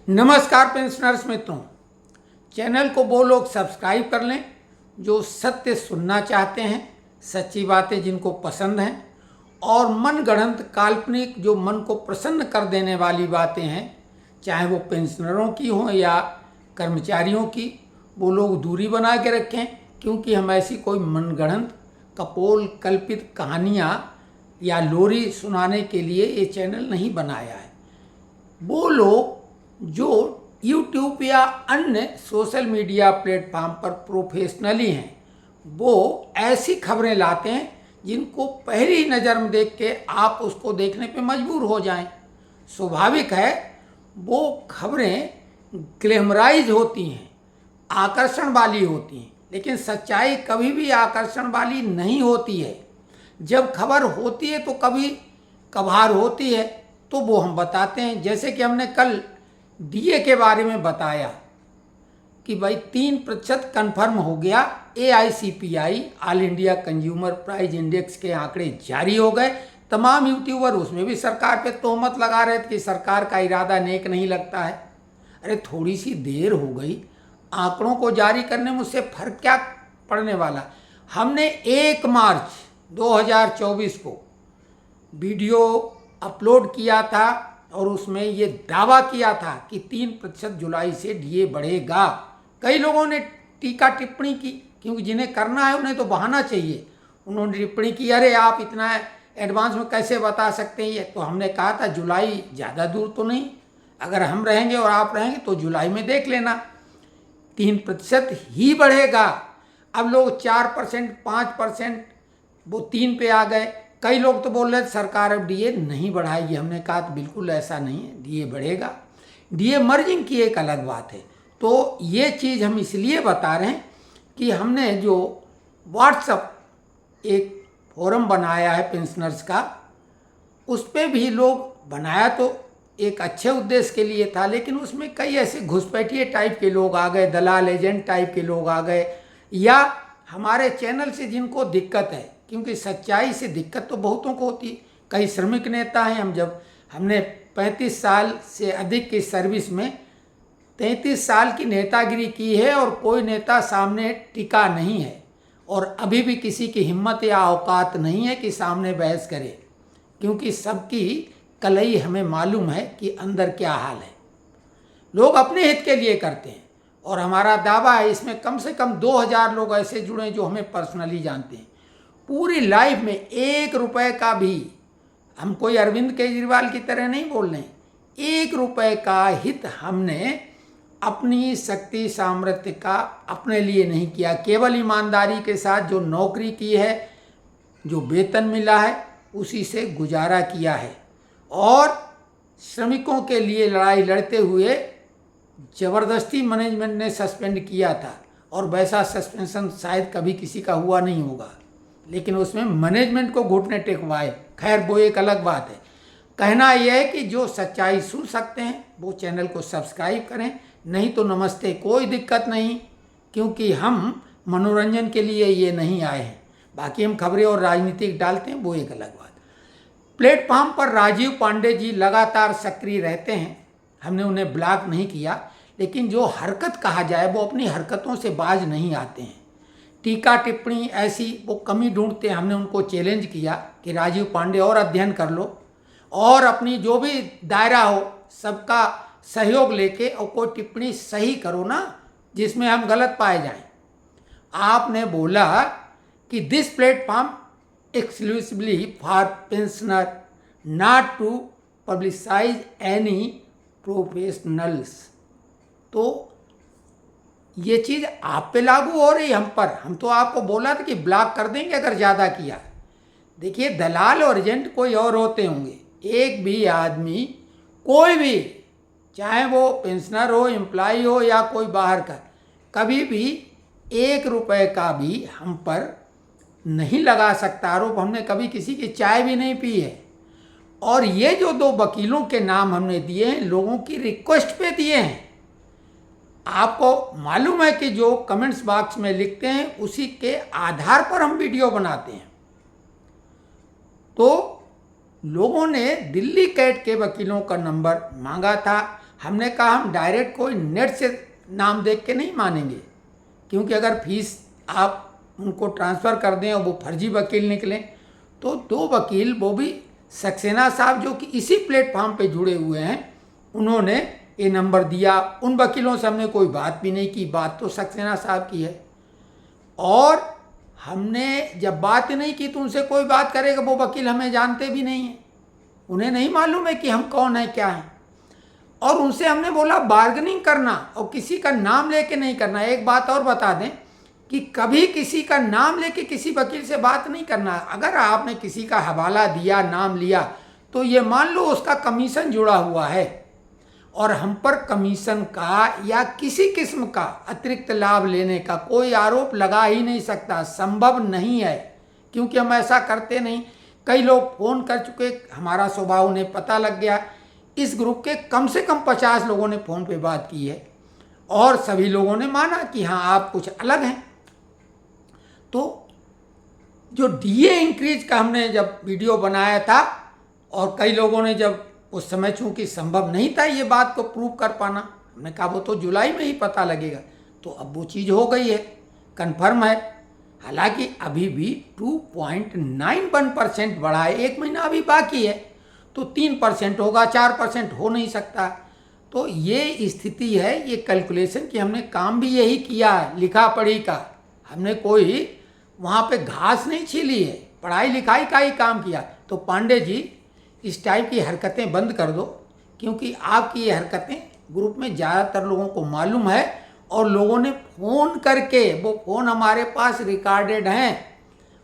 नमस्कार पेंशनर्स मित्रों, चैनल को वो लोग सब्सक्राइब कर लें जो सत्य सुनना चाहते हैं, सच्ची बातें जिनको पसंद हैं और मनगढ़ंत काल्पनिक जो मन को प्रसन्न कर देने वाली बातें हैं, चाहे वो पेंशनरों की हों या कर्मचारियों की, वो लोग दूरी बना के रखें। क्योंकि हम ऐसी कोई मनगढ़ंत कपोल कल्पित कहानियाँ या लोरी सुनाने के लिए ये चैनल नहीं बनाया है। वो लोग जो YouTube या अन्य सोशल मीडिया प्लेटफॉर्म पर प्रोफेशनली हैं, वो ऐसी खबरें लाते हैं जिनको पहली नज़र में देख के आप उसको देखने पे मजबूर हो जाएं। स्वाभाविक है, वो खबरें ग्लैमराइज होती हैं, आकर्षण वाली होती हैं, लेकिन सच्चाई कभी भी आकर्षण वाली नहीं होती है। जब खबर होती है तो कभी कभार होती है, तो वो हम बताते हैं। जैसे कि हमने कल डीए के बारे में बताया कि भाई 3% कन्फर्म हो गया। AICPI all India consumer price index के आंकड़े जारी हो गए। तमाम यूट्यूबर उसमें भी सरकार पे तोहमत लगा रहे थे कि सरकार का इरादा नेक नहीं लगता है। अरे थोड़ी सी देर हो गई, आंकड़ों को जारी करने में उससे फर्क क्या पड़ने वाला। हमने 1 मार्च 2024 को वीडियो अपलोड किया था और उसमें ये दावा किया था कि 3% जुलाई से डीए बढ़ेगा। कई लोगों ने टीका टिप्पणी की, क्योंकि जिन्हें करना है उन्हें तो बहाना चाहिए। उन्होंने टिप्पणी की, अरे आप इतना एडवांस में कैसे बता सकते हैं ये। तो हमने कहा था जुलाई ज़्यादा दूर तो नहीं, अगर हम रहेंगे और आप रहेंगे तो जुलाई में देख लेना 3% ही बढ़ेगा। अब लोग 4%, 5%, वो 3 पे आ गए। कई लोग तो बोल रहे थे सरकार अब डीए नहीं बढ़ाएगी। हमने कहा तो बिल्कुल ऐसा नहीं है, डीए बढ़ेगा। डीए मर्जिंग की एक अलग बात है। तो ये चीज़ हम इसलिए बता रहे हैं कि हमने जो व्हाट्सएप एक फोरम बनाया है पेंशनर्स का, उस पर भी लोग बनाया तो एक अच्छे उद्देश्य के लिए था, लेकिन उसमें कई ऐसे घुसपैठिए टाइप के लोग आ गए, दलाल एजेंट टाइप के लोग आ गए, या हमारे चैनल से जिनको दिक्कत है, क्योंकि सच्चाई से दिक्कत तो बहुतों को होती है। कई श्रमिक नेता हैं, हमने 35 साल से अधिक की सर्विस में 33 साल की नेतागिरी की है और कोई नेता सामने टिका नहीं है, और अभी भी किसी की हिम्मत या औकात नहीं है कि सामने बहस करे, क्योंकि सबकी कलई हमें मालूम है कि अंदर क्या हाल है। लोग अपने हित के लिए करते हैं, और हमारा दावा है इसमें कम से कम 2000 लोग ऐसे जुड़े जो हमें पर्सनली जानते हैं। पूरी लाइफ में 1 रुपए का भी, हम कोई अरविंद केजरीवाल की तरह नहीं बोल रहे, 1 रुपए का हित हमने अपनी शक्ति सामर्थ्य का अपने लिए नहीं किया। केवल ईमानदारी के साथ जो नौकरी की है, जो वेतन मिला है, उसी से गुजारा किया है। और श्रमिकों के लिए लड़ाई लड़ते हुए ज़बरदस्ती मैनेजमेंट ने सस्पेंड किया था, और वैसा सस्पेंशन शायद कभी किसी का हुआ नहीं होगा, लेकिन उसमें मैनेजमेंट को घुटने टेकवाए। खैर वो एक अलग बात है। कहना यह है कि जो सच्चाई सुन सकते हैं वो चैनल को सब्सक्राइब करें, नहीं तो नमस्ते, कोई दिक्कत नहीं, क्योंकि हम मनोरंजन के लिए ये नहीं आए हैं। बाकी हम खबरें और राजनीतिक डालते हैं, वो एक अलग बात। प्लेटफॉर्म पर राजीव पांडे जी लगातार सक्रिय रहते हैं, हमने उन्हें ब्लॉक नहीं किया, लेकिन जो हरकत कहा जाए वो अपनी हरकतों से बाज नहीं आते हैं। टीका टिप्पणी ऐसी वो कमी ढूंढते हैं। हमने उनको चैलेंज किया कि राजीव पांडे और अध्ययन कर लो, और अपनी जो भी दायरा हो सबका सहयोग लेके और कोई टिप्पणी सही करो ना, जिसमें हम गलत पाए जाएं। आपने बोला कि this platform exclusively for pensioner, not to publicise any professionals. तो ये चीज़ आप पे लागू हो रही, हम पर। हम तो आपको बोला था कि ब्लॉक कर देंगे अगर ज़्यादा किया। देखिए, दलाल और एजेंट कोई और होते होंगे, एक भी आदमी, कोई भी, चाहे वो पेंशनर हो, एम्प्लॉय हो या कोई बाहर का, कभी भी 1 रुपए का भी हम पर नहीं लगा सकता आरोप। हमने कभी किसी की चाय भी नहीं पी है। और ये जो 2 वकीलों के नाम हमने दिए हैं, लोगों की रिक्वेस्ट पे दिए हैं। आपको मालूम है कि जो कमेंट्स बॉक्स में लिखते हैं उसी के आधार पर हम वीडियो बनाते हैं। तो लोगों ने दिल्ली कैट के वकीलों का नंबर मांगा था, हमने कहा हम डायरेक्ट कोई नेट से नाम देख के नहीं मानेंगे, क्योंकि अगर फीस आप उनको ट्रांसफ़र कर दें और वो फर्जी वकील निकलें तो 2 वकील, वो भी सक्सेना साहब जो कि इसी प्लेटफॉर्म पे जुड़े हुए हैं, उन्होंने ये नंबर दिया। उन वकीलों से हमने कोई बात भी नहीं की, बात तो सक्सेना साहब की है। और हमने जब बात नहीं की तो उनसे कोई बात करेगा, वो वकील हमें जानते भी नहीं हैं, उन्हें नहीं मालूम है कि हम कौन हैं क्या हैं। और उनसे हमने बोला बार्गेनिंग करना और किसी का नाम लेके नहीं करना। एक बात और बता दें कि कभी किसी का नाम लेके किसी वकील से बात नहीं करना। अगर आपने किसी का हवाला दिया, नाम लिया, तो ये मान लो उसका कमीशन जुड़ा हुआ है और हम पर कमीशन का या किसी किस्म का अतिरिक्त लाभ लेने का कोई आरोप लगा ही नहीं सकता, संभव नहीं है, क्योंकि हम ऐसा करते नहीं। कई लोग फ़ोन कर चुके, हमारा स्वभाव उन्हें पता लग गया। इस ग्रुप के कम से कम 50 लोगों ने फ़ोन पे बात की है और सभी लोगों ने माना कि हाँ आप कुछ अलग हैं। तो जो डीए इंक्रीज का हमने जब वीडियो बनाया था और कई लोगों ने जब उस समय चूंकि संभव नहीं था ये बात को प्रूव कर पाना, हमने कहा वो तो जुलाई में ही पता लगेगा, तो अब वो चीज़ हो गई है, कंफर्म है। हालांकि अभी भी 2.91% बढ़ा है, 1 महीना अभी बाकी है, तो 3% होगा, 4% हो नहीं सकता। तो ये स्थिति है, ये कैलकुलेशन कि हमने काम भी यही किया है, लिखा पढ़ी का। हमने कोई वहाँ पे घास नहीं छीली है, पढ़ाई लिखाई का ही काम किया। तो पांडे जी इस टाइप की हरकतें बंद कर दो, क्योंकि आपकी ये हरकतें ग्रुप में ज़्यादातर लोगों को मालूम है और लोगों ने फ़ोन करके, वो फ़ोन हमारे पास रिकॉर्डेड हैं,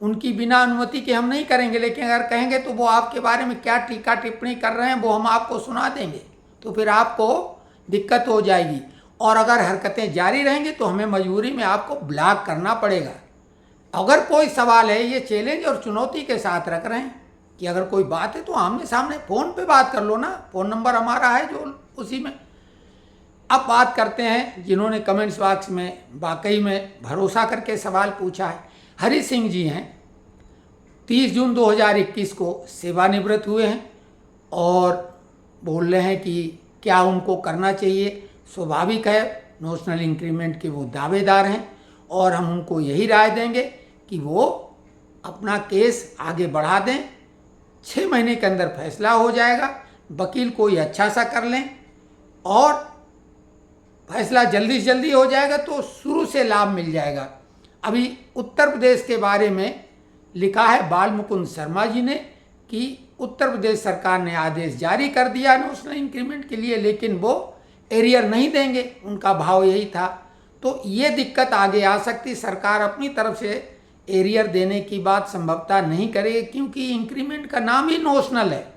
उनकी बिना अनुमति के हम नहीं करेंगे, लेकिन अगर कहेंगे तो वो आपके बारे में क्या टीका टिप्पणी कर रहे हैं वो हम आपको सुना देंगे, तो फिर आपको दिक्कत हो जाएगी। और अगर हरकतें जारी रहेंगी तो हमें मजबूरी में आपको ब्लॉक करना पड़ेगा। अगर कोई सवाल है, ये चैलेंज और चुनौती के साथ रख रहे हैं कि अगर कोई बात है तो आमने सामने फ़ोन पे बात कर लो ना, फ़ोन नंबर हमारा है जो उसी में। अब बात करते हैं जिन्होंने कमेंट्स बॉक्स में वाकई में भरोसा करके सवाल पूछा है। हरि सिंह जी हैं, 30 जून 2021 को सेवानिवृत्त हुए हैं और बोल रहे हैं कि क्या उनको करना चाहिए। स्वाभाविक है, नोशनल इंक्रीमेंट के वो दावेदार हैं और हम उनको यही राय देंगे कि वो अपना केस आगे बढ़ा दें। 6 महीने के अंदर फैसला हो जाएगा, वकील कोई अच्छा सा कर लें और फैसला जल्दी से जल्दी हो जाएगा तो शुरू से लाभ मिल जाएगा। अभी उत्तर प्रदेश के बारे में लिखा है बाल मुकुंद शर्मा जी ने कि उत्तर प्रदेश सरकार ने आदेश जारी कर दिया नोशनल इंक्रीमेंट के लिए, लेकिन वो एरियर नहीं देंगे, उनका भाव यही था। तो ये दिक्कत आगे आ सकती, सरकार अपनी तरफ से एरियर देने की बात संभवतः नहीं करेगी, क्योंकि इंक्रीमेंट का नाम ही नोशनल है।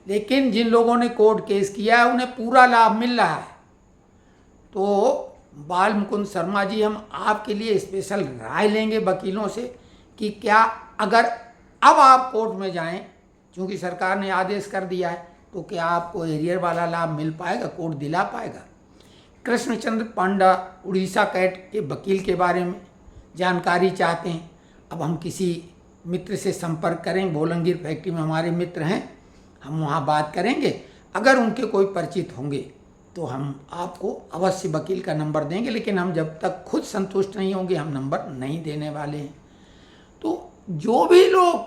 लेकिन जिन लोगों ने कोर्ट केस किया है उन्हें पूरा लाभ मिल रहा है। तो बाल मुकुंद शर्मा जी, हम आपके लिए स्पेशल राय लेंगे वकीलों से कि क्या अगर अब आप कोर्ट में जाएं, क्योंकि सरकार ने आदेश कर दिया है, तो क्या आपको एरियर वाला लाभ मिल पाएगा, कोर्ट दिला पाएगा। कृष्णचंद्र पांडा उड़ीसा कैट के वकील के बारे में जानकारी चाहते हैं। अब हम किसी मित्र से संपर्क करें, भोलंगीर फैक्ट्री में हमारे मित्र हैं, हम वहाँ बात करेंगे। अगर उनके कोई परिचित होंगे तो हम आपको अवश्य वकील का नंबर देंगे, लेकिन हम जब तक खुद संतुष्ट नहीं होंगे हम नंबर नहीं देने वाले हैं। तो जो भी लोग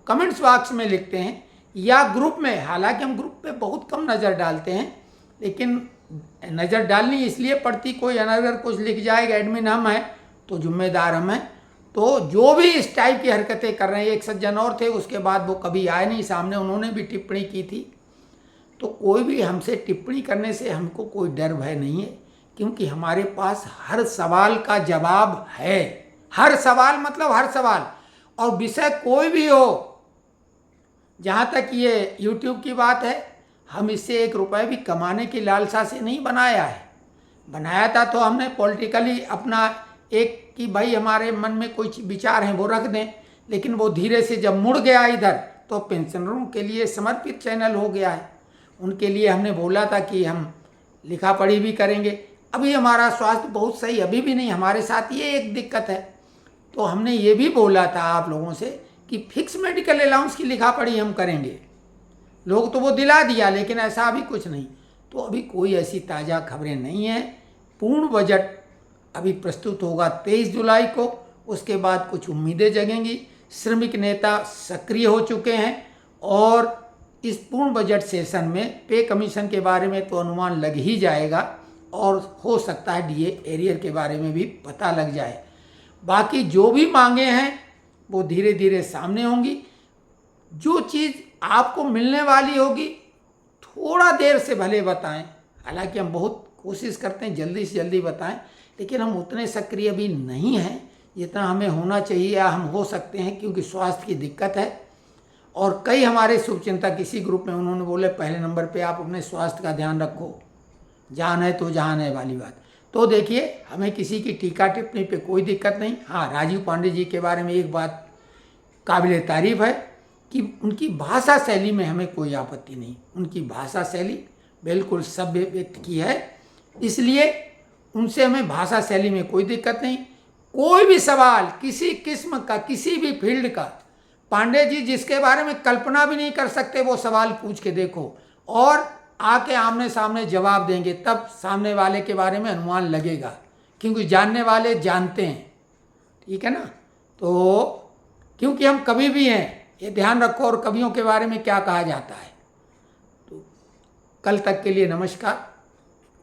कमेंट्स बॉक्स में लिखते हैं या ग्रुप में, हालांकि हम ग्रुप पे बहुत कम नज़र डालते हैं, लेकिन नज़र डालनी इसलिए पड़ती, कोई अगर कुछ लिख जाएगा, एडमिन हम हैं तो जिम्मेदार हम हैं। तो जो भी इस टाइप की हरकतें कर रहे हैं, एक सज्जन और थे, उसके बाद वो कभी आए नहीं सामने, उन्होंने भी टिप्पणी की थी। तो कोई भी हमसे टिप्पणी करने से हमको कोई डर भय नहीं है, क्योंकि हमारे पास हर सवाल का जवाब है। हर सवाल मतलब हर सवाल, और विषय कोई भी हो। जहाँ तक ये YouTube की बात है, हम इससे 1 रुपये भी कमाने की लालसा से नहीं बनाया है। बनाया था तो हमने पॉलिटिकली अपना एक कि भाई हमारे मन में कोई विचार हैं वो रख दें, लेकिन वो धीरे से जब मुड़ गया इधर तो पेंशनरों के लिए समर्पित चैनल हो गया है। उनके लिए हमने बोला था कि हम लिखा पढ़ी भी करेंगे। अभी हमारा स्वास्थ्य बहुत सही अभी भी नहीं, हमारे साथ ये एक दिक्कत है। तो हमने ये भी बोला था आप लोगों से कि फिक्स मेडिकल अलाउंस की लिखा पढ़ी हम करेंगे। लोग तो वो दिला दिया, लेकिन ऐसा अभी कुछ नहीं। तो अभी कोई ऐसी ताज़ा खबरें नहीं हैं। पूर्ण बजट अभी प्रस्तुत होगा 23 जुलाई को, उसके बाद कुछ उम्मीदें जगेंगी। श्रमिक नेता सक्रिय हो चुके हैं और इस पूर्ण बजट सेशन में पे कमीशन के बारे में तो अनुमान लग ही जाएगा और हो सकता है डीए एरियर के बारे में भी पता लग जाए। बाकी जो भी मांगे हैं वो धीरे धीरे सामने होंगी। जो चीज़ आपको मिलने वाली होगी थोड़ा देर से भले बताएं, हालांकि हम बहुत कोशिश करते हैं जल्दी से जल्दी बताएं, लेकिन हम उतने सक्रिय भी नहीं हैं जितना हमें होना चाहिए या हम हो सकते हैं, क्योंकि स्वास्थ्य की दिक्कत है। और कई हमारे शुभचिंतक इसी ग्रुप में उन्होंने बोले पहले नंबर पे आप अपने स्वास्थ्य का ध्यान रखो, जान है तो जहान है वाली बात। तो देखिए, हमें किसी की टीका टिप्पणी पे कोई दिक्कत नहीं। हाँ, राजीव पांडे जी के बारे में एक बात काबिले तारीफ है कि उनकी भाषा शैली में हमें कोई आपत्ति नहीं। उनकी भाषा शैली बिल्कुल सभ्य व्यक्ति की है, इसलिए उनसे हमें भाषा शैली में कोई दिक्कत नहीं। कोई भी सवाल किसी किस्म का, किसी भी फील्ड का, पांडे जी जिसके बारे में कल्पना भी नहीं कर सकते वो सवाल पूछ के देखो और आके आमने सामने जवाब देंगे, तब सामने वाले के बारे में अनुमान लगेगा, क्योंकि जानने वाले जानते हैं। ठीक है ना? तो क्योंकि हम कवि भी हैं, ये ध्यान रखो, और कवियों के बारे में क्या कहा जाता है। तो कल तक के लिए नमस्कार।